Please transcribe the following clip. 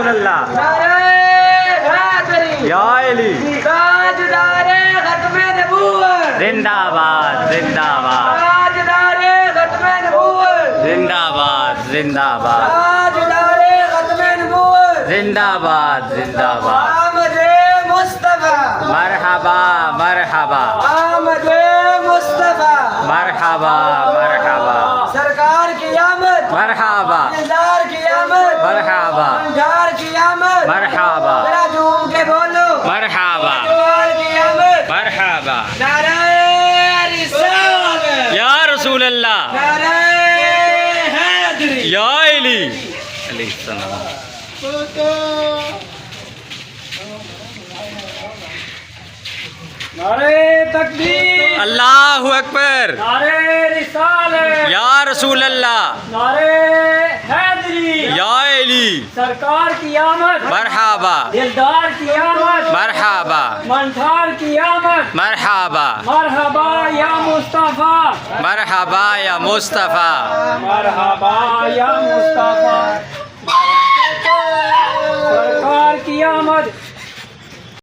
رسول اللہ نعرہ حیدری یا علی تاجدار ختم نبوت زندہ باد زندہ باد تاجدار ختم نبوت زندہ باد زندہ باد تاجدار ختم نبوت زندہ باد زندہ باد آمد مصطفیٰ مرحبا مرحبا آمد مصطفیٰ مرحبا مرحبا سرکار کی آمد مرحبا دلدار کی آمد مرحبا جار کی آمد مرحبا ذرا جھوم کے بولو مرحبا جوار کی آمد مرحبا نعرہ رسالت یا رسول اللہ نعرہ حیدری یا علی علیہ السلام نعرہ تکبیر اللہ اکبر نعرہ رسالت یا رسول اللہ نعرہ حیدری یا علی سرکار کی آمد مرحبا دلدار کی آمد مرحبا منٹھار کی آمد مرحبا مرحبا یا مصطفیٰ مرحبا یا مصطفیٰ مرحبا یا مصطفیٰ